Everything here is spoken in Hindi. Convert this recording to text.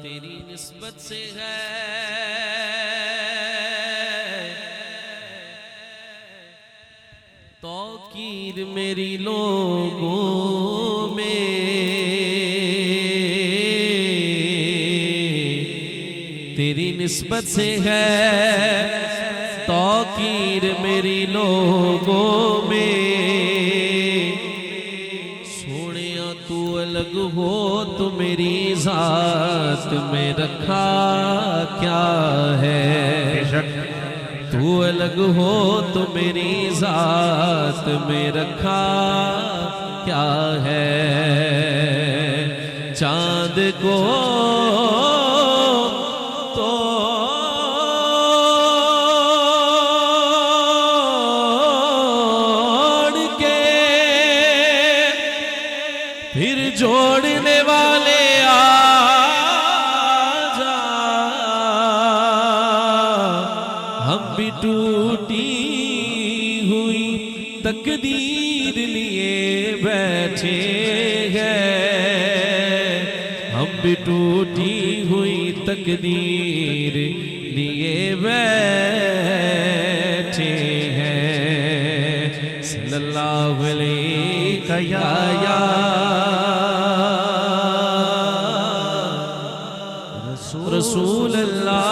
तेरी निस्बत से है। तौकीर मेरी लोगों में तेरी निस्बत से है। तौकीर मेरी लोगों में सोनिया तू अलग हो तो मेरी जात में रखा क्या है। तू अलग हो तो मेरी जात में रखा क्या है। चांद को तोड़ के फिर जोड़ने वाले आजा। हम भी टूटी हुई तकदीर लिए बैठे हैं। हम भी टूटी हुई तकदीर लिए बैठे हैं। सल्लल्लाहु अलैहि या रसूल अल्लाह।